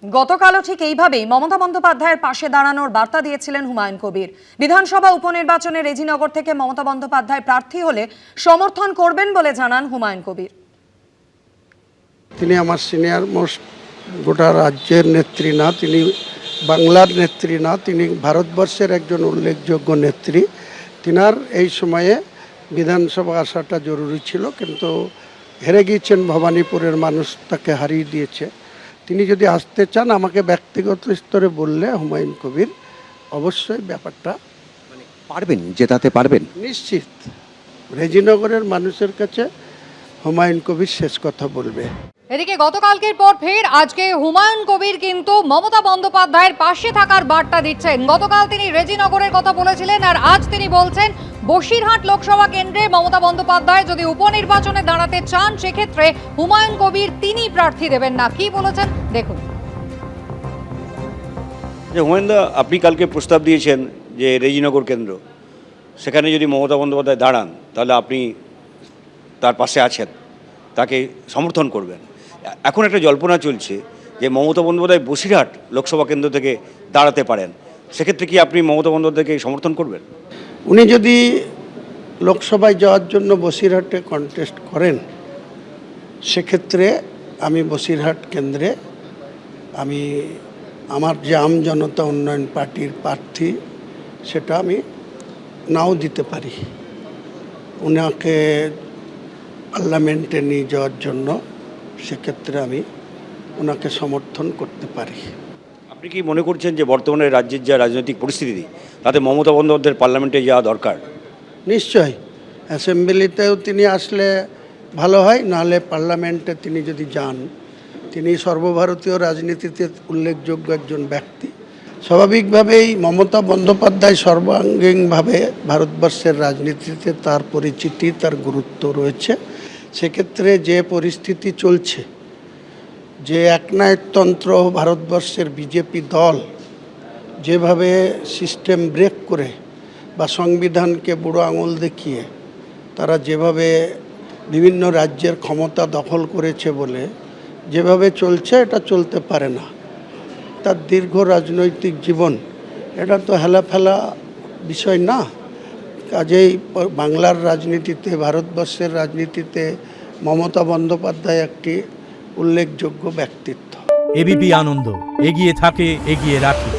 গতকালও ঠিক এইভাবেই মমতা বন্দ্যোপাধ্যায়ের পাশে দাঁড়ানোর বার্তা দিয়েছিলেন হুমায়ুন কবির। বিধানসভা উপনির্বাচনে রেজিনগর থেকে মমতা বন্দ্যোপাধ্যায় প্রার্থী হলে সমর্থন করবেন বলে জানান হুমায়ুন কবির। তিনি আমার সিনিয়র মোস্ট গোটা রাজ্যের নেত্রী না, তিনি বাংলার নেত্রী না, তিনি ভারতবর্ষের একজন উল্লেখযোগ্য নেত্রী। তিনার এই সময়ে বিধানসভা আসাটা জরুরি ছিল, কিন্তু হেরে গিয়েছেন, ভবানীপুরের মানুষ তাকে হারিয়ে দিয়েছে। তিনি যদি আসতে চান আমাকে ব্যক্তিগত স্তরে বললে হুমায়ুন কবির অবশ্যই ব্যাপারটা পারবেন, জেতাতে পারবেন নিশ্চিত। রেজিনগরের মানুষের কাছে হুমায়ুন কবির শেষ কথা বলবে। এদিকে গতকালকের পর ফের আজকে হুমায়ুন কবির কিন্তু মমতা বন্দ্যোপাধ্যায়ের পাশে থাকার বার্তা দিচ্ছেন। গতকাল তিনি রেজিনগরের কথা বলেছিলেন, আর আজ তিনি বলছেন বসিরহাট লোকসভা কেন্দ্রে মমতা বন্দ্যোপাধ্যায় যদি উপনির্বাচনে দাঁড়াতে চান সেক্ষেত্রে হুমায়ুন কবির তিনি প্রার্থী দেবেন না। কি বলেছেন দেখুন। যে হুমায়ুনদা, আপনি কালকে প্রস্তাব দিয়েছেন যে রেজিনগর কেন্দ্র, সেখানে যদি মমতা বন্দ্যোপাধ্যায় দাঁড়ান তাহলে আপনি তার পাশে আছেন, তাকে সমর্থন করবেন। এখন একটা জল্পনা চলছে যে মমতা বন্দ্যোপাধ্যায় বসিরহাট লোকসভা কেন্দ্র থেকে দাঁড়াতে পারেন, সেক্ষেত্রে কি আপনি মমতা বন্দ্যোপাধ্যায়কে সমর্থন করবেন? উনি যদি লোকসভায় যাওয়ার জন্য বসিরহাটে কন্টেস্ট করেন, সেক্ষেত্রে আমি বসিরহাট কেন্দ্রে আমি আমার যে আম জনতা উন্নয়ন পার্টির প্রার্থী সেটা আমি নাও দিতে পারি। ওনাকে পার্লামেন্টে নিয়ে যাওয়ার জন্য সেক্ষেত্রে আমি ওনাকে সমর্থন করতে পারি। আপনি কি মনে করছেন যে বর্তমানে রাজ্যের যা রাজনৈতিক পরিস্থিতি তাতে মমতা বন্দ্যোপাধ্যায়ের পার্লামেন্টে যাওয়া দরকার? নিশ্চয়ই, অ্যাসেম্বলিতেও তিনি আসলে ভালো হয়, নাহলে পার্লামেন্টে তিনি যদি যান, তিনি সর্বভারতীয় রাজনীতিতে উল্লেখযোগ্য একজন ব্যক্তি। স্বাভাবিকভাবেই মমতা বন্দ্যোপাধ্যায় সর্বাঙ্গীনভাবে ভারতবর্ষের রাজনীতিতে তার পরিচিতি, তার গুরুত্ব রয়েছে। সেক্ষেত্রে যে পরিস্থিতি চলছে, যে একনায়কতন্ত্র ভারতবর্ষের বিজেপি দল যেভাবে সিস্টেম ব্রেক করে বা সংবিধানকে বুড়ো আঙুল দেখিয়ে তারা যেভাবে বিভিন্ন রাজ্যের ক্ষমতা দখল করেছে বলে যেভাবে চলছে, এটা চলতে পারে না। তার দীর্ঘ রাজনৈতিক জীবন, এটা তো হেলাফেলা বিষয় না। কাজেই বাংলার রাজনীতিতে, ভারতবর্ষের রাজনীতিতে মমতা বন্দ্যোপাধ্যায় একটি উল্লেখযোগ্য ব্যক্তিত্ব। এবিপি আনন্দ, এগিয়ে থাকে, এগিয়ে রাখে।